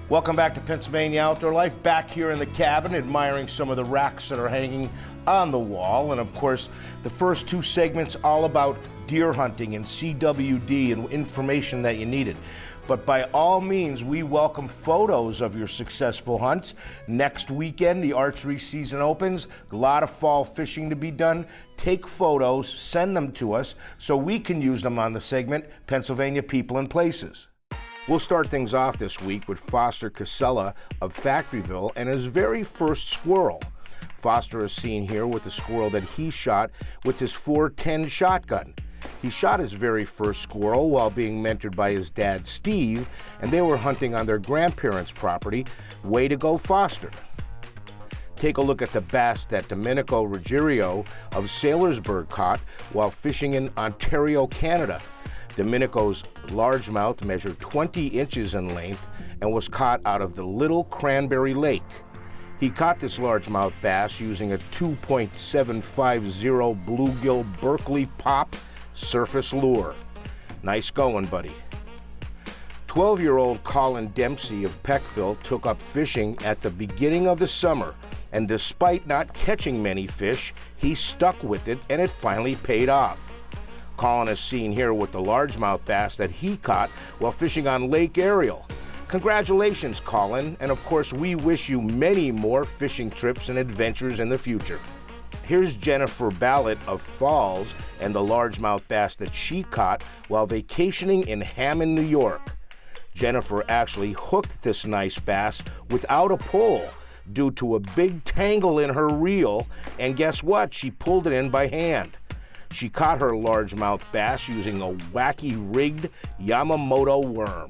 Welcome back to Pennsylvania Outdoor Life. Back here in the cabin, admiring some of the racks that are hanging on the wall. And of course, the first two segments all about deer hunting and CWD and information that you needed. But by all means, we welcome photos of your successful hunts. Next weekend, the archery season opens. A lot of fall fishing to be done. Take photos, send them to us so we can use them on the segment, Pennsylvania People and Places. We'll start things off this week with Foster Casella of Factoryville and his very first squirrel. Foster is seen here with the squirrel that he shot with his .410 shotgun. He shot his very first squirrel while being mentored by his dad, Steve, and they were hunting on their grandparents' property. Way to go, Foster. Take a look at the bass that Domenico Rogerio of Saylorsburg caught while fishing in Ontario, Canada. Domenico's largemouth measured 20 inches in length and was caught out of the Little Cranberry Lake. He caught this largemouth bass using a 2.750 bluegill Berkeley Pop surface lure. Nice going, buddy. 12-year-old Colin Dempsey of Peckville took up fishing at the beginning of the summer, and despite not catching many fish, he stuck with it and it finally paid off. Colin is seen here with the largemouth bass that he caught while fishing on Lake Ariel. Congratulations, Colin, and of course we wish you many more fishing trips and adventures in the future. Here's Jennifer Ballot of Falls and the largemouth bass that she caught while vacationing in Hammond, New York. Jennifer actually hooked this nice bass without a pole due to a big tangle in her reel, and guess what? She pulled it in by hand. She caught her largemouth bass using a wacky rigged Yamamoto worm.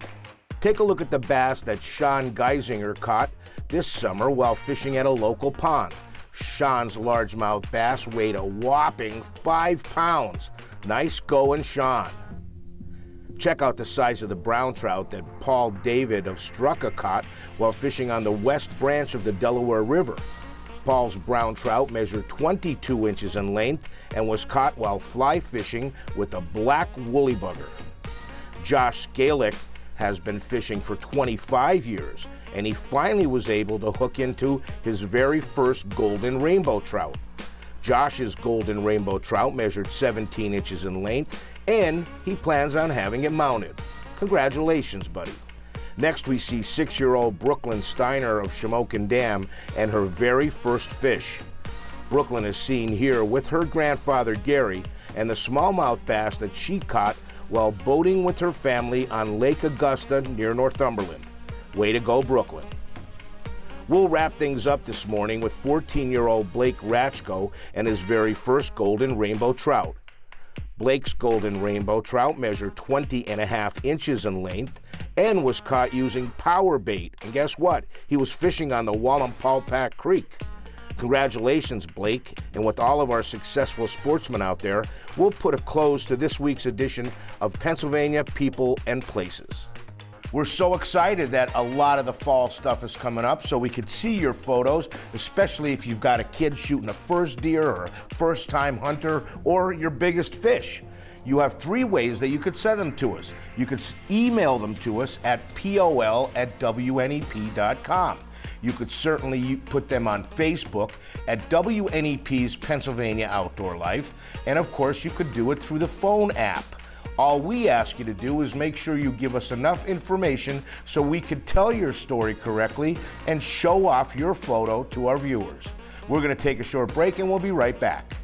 Take a look at the bass that Sean Geisinger caught this summer while fishing at a local pond. Sean's largemouth bass weighed a whopping 5 pounds. Nice going, Sean. Check out the size of the brown trout that Paul David of Strucka caught while fishing on the west branch of the Delaware River. Paul's brown trout measured 22 inches in length and was caught while fly fishing with a black woolly bugger. Josh Gaelic has been fishing for 25 years, and he finally was able to hook into his very first golden rainbow trout. Josh's golden rainbow trout measured 17 inches in length, and he plans on having it mounted. Congratulations, buddy. Next, we see 6-year-old Brooklyn Steiner of Shamokin Dam and her very first fish. Brooklyn is seen here with her grandfather, Gary, and the smallmouth bass that she caught while boating with her family on Lake Augusta near Northumberland. Way to go, Brooklyn. We'll wrap things up this morning with 14-year-old Blake Ratzko and his very first golden rainbow trout. Blake's golden rainbow trout measured 20.5 inches in length and was caught using power bait. And guess what? He was fishing on the Wallenpaupack Creek. Congratulations, Blake. And with all of our successful sportsmen out there, we'll put a close to this week's edition of Pennsylvania People and Places. We're so excited that a lot of the fall stuff is coming up so we could see your photos, especially if you've got a kid shooting a first deer or a first-time hunter or your biggest fish. You have 3 ways that you could send them to us. You could email them to us at pol@wnep.com. You could certainly put them on Facebook at WNEP's Pennsylvania Outdoor Life, and of course you could do it through the phone app. All we ask you to do is make sure you give us enough information so we could tell your story correctly and show off your photo to our viewers. We're going to take a short break and we'll be right back.